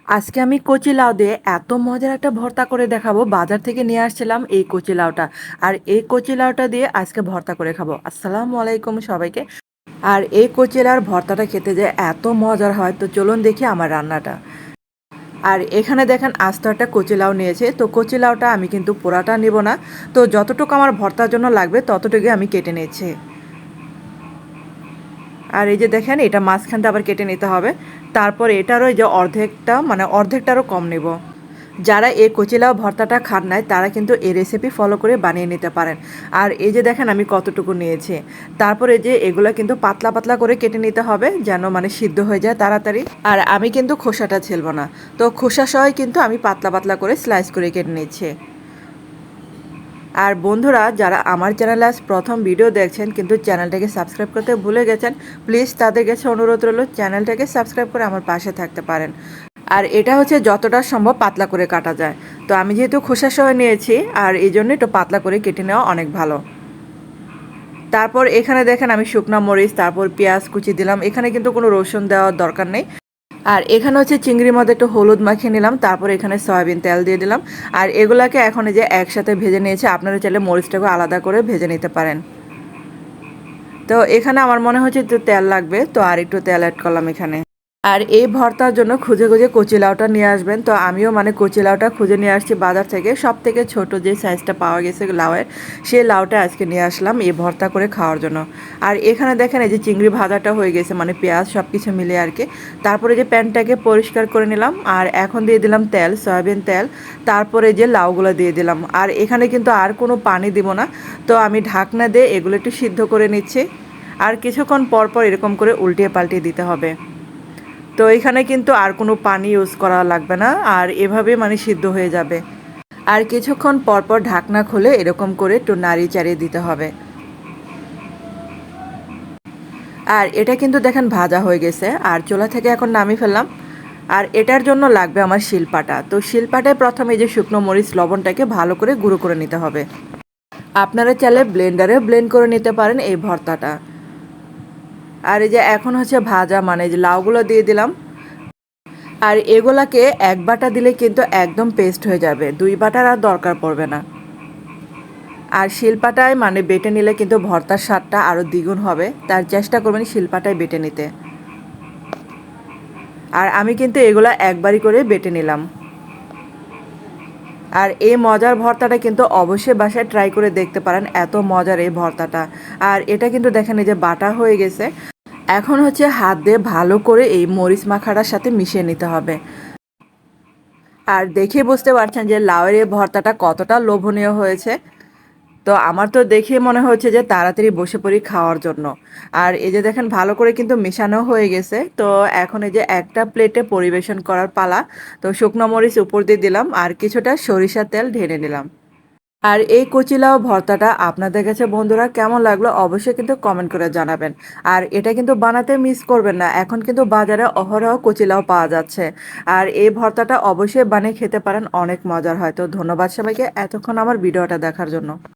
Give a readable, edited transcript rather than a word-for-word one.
আজকে আমি কচি লাউ দিয়ে এত মজার একটা ভর্তা করে দেখাবো। বাজার থেকে নিয়ে আসছিলাম এই কচি লাউটা। আর এই কচি লাউটা দিয়ে আজকে ভর্তা করে খাবো। আসসালামু আলাইকুম সবাইকে। আর এই কচি লাউর ভর্তাটা খেতে যে এত মজার হয়, তো চলুন দেখি আমার রান্নাটা। আর এখানে দেখেন আস্ত একটা কচি লাউ নিয়েছে। তো কচি লাউটা আমি কিন্তু পোড়াটা নিব না। তো যতটুকু আমার ভর্তার জন্য লাগবে ততটুকুই আমি কেটে নিয়েছি। আর এই যে দেখেন এটা মাঝখানটা আবার কেটে নিতে হবে। তারপর এটারও এই যে অর্ধেকটা মানে অর্ধেকটারও কম নেব। যারা এই কচি লাউ ভর্তাটা খান নাই তারা কিন্তু এই রেসিপি ফলো করে বানিয়ে নিতে পারেন। আর এই যে দেখেন আমি কতটুকু নিয়েছি। তারপর এই যে এগুলো কিন্তু পাতলা পাতলা করে কেটে নিতে হবে যেন মানে সিদ্ধ হয়ে যায় তাড়াতাড়ি। আর আমি কিন্তু খোসাটা ছেলবো না। তো খোসা সহ কিন্তু আমি পাতলা পাতলা করে স্লাইস করে কেটে নিচ্ছি। আর বন্ধুরা যারা আমার চ্যানেলে আজ প্রথম ভিডিও দেখছেন কিন্তু চ্যানেলটাকে সাবস্ক্রাইব করতে ভুলে গেছেন, প্লিজ তাদের কাছে অনুরোধ রইল চ্যানেলটাকে সাবস্ক্রাইব করে আমার পাশে থাকতে পারেন। আর এটা হচ্ছে যতটা সম্ভব পাতলা করে কাটা যায়। তো আমি যেহেতু খোসা সহ নিয়েছি আর এই জন্য একটু পাতলা করে কেটে নেওয়া অনেক ভালো। তারপর এখানে দেখেন আমি শুকনো মরিচ তারপর পেঁয়াজ কুচি দিলাম। এখানে কিন্তু কোনো রসুন দেওয়ার দরকার নেই। আর এখানে হচ্ছে চিংড়ির মধ্যে একটু হলুদ মাখিয়ে নিলাম, তারপর এখানে সয়াবিন তেল দিয়ে দিলাম। আর এগুলাকে এখন এই যে একসাথে ভেজে নিয়েছে, আপনারা চাইলে মরিচটাকে আলাদা করে ভেজে নিতে পারেন। তো এখানে আমার মনে হচ্ছে একটু তেল লাগবে, তো আর একটু তেল অ্যাড করলাম এখানে। আর এই ভর্তার জন্য খুঁজে খুঁজে কচি লাউটা নিয়ে আসবেন। তো আমিও মানে কচি লাউটা খুঁজে নিয়ে আসছি বাজার থেকে, সব থেকে ছোট যে সাইজটা পাওয়া গেছে লাউয়ের, সেই লাউটা আজকে নিয়ে আসলাম এই ভর্তা করে খাওয়ার জন্য। আর এখানে দেখেন এই যে চিংড়ি ভাজাটা হয়ে গেছে, মানে পেঁয়াজ সব কিছু মিলে আর কি। তারপরে যে প্যানটাকে পরিষ্কার করে নিলাম আর এখন দিয়ে দিলাম তেল, সয়াবিন তেল। তারপরে যে লাউগুলো দিয়ে দিলাম। আর এখানে কিন্তু আর কোনো পানি দিব না। তো আমি ঢাকনা দিয়ে এগুলো একটু সিদ্ধ করে নিচ্ছি। আর কিছুক্ষণ পর পর এরকম করে উল্টিয়ে পাল্টিয়ে দিতে হবে। তো এখানে কিন্তু আর কোনো পানি ইউজ করা লাগবে না, আর এভাবে মানে সিদ্ধ হয়ে যাবে। আর কিছুক্ষণ পর পর ঢাকনা খুলে এরকম করে একটু নাড়ি চাড়িয়ে দিতে হবে। আর এটা কিন্তু দেখেন ভাজা হয়ে গেছে আর চুলা থেকে এখন নামিয়ে ফেললাম। আর এটার জন্য লাগবে আমার শিলপাটা। তো শিলপাটায় প্রথমে এই যে শুকনো মরিচ লবণটাকে ভালো করে গুঁড়ো করে নিতে হবে। আপনারা চাইলে ব্লেন্ডারে ব্লেন্ড করে নিতে পারেন এই ভর্তাটা। আর এই যে এখন হচ্ছে ভাজা মানে যে লাউগুলো দিয়ে দিলাম। আর এগুলাকে এক বাটা দিলে কিন্তু একদম পেস্ট হয়ে যাবে, দুই বাটার আর দরকার পড়বে না। আর শিলপাটায় মানে বেটে নিলে কিন্তু ভর্তার স্বাদটা আরও দ্বিগুণ হবে, তার চেষ্টা করবেন শিলপাটায় বেটে নিতে। আর আমি কিন্তু এগুলা একবারই করে বেটে নিলাম। আর এই মজার ভর্তাটা কিন্তু অবশ্যই বাসায় ট্রাই করে দেখতে পারেন, এত মজার এই ভর্তাটা। আর এটা কিন্তু দেখেন এই যে বাটা হয়ে গেছে। এখন হচ্ছে হাত দিয়ে ভালো করে এই মরিচ মাখাটার সাথে মিশিয়ে নিতে হবে। আর দেখে বুঝতে পারছেন যে লাউয়ের এই ভর্তাটা কতটা লোভনীয় হয়েছে। তো আমার তো দেখে মনে হচ্ছে যে তাড়াতাড়ি বসে পড়ি খাওয়ার জন্য। আর এই যে দেখেন ভালো করে কিন্তু মেশানো হয়ে গেছে। তো এখন এই যে একটা প্লেটে পরিবেশন করার পালা। তো শুকনো মরিচ উপর দিয়ে দিলাম আর কিছুটা সরিষার তেল ঢেলে নিলাম। আর এই কচি লাউ ভর্তাটা আপনাদের কাছে বন্ধুরা কেমন লাগলো অবশ্যই কিন্তু কমেন্ট করে জানাবেন। আর এটা কিন্তু বানাতে মিস করবেন না, এখন কিন্তু বাজারে অহরহ কচি লাউ পাওয়া যাচ্ছে। আর এই ভর্তাটা অবশ্যই বানিয়ে খেতে পারেন, অনেক মজার হয়। তো ধন্যবাদ সবাইকে এতক্ষণ আমার ভিডিওটা দেখার জন্য।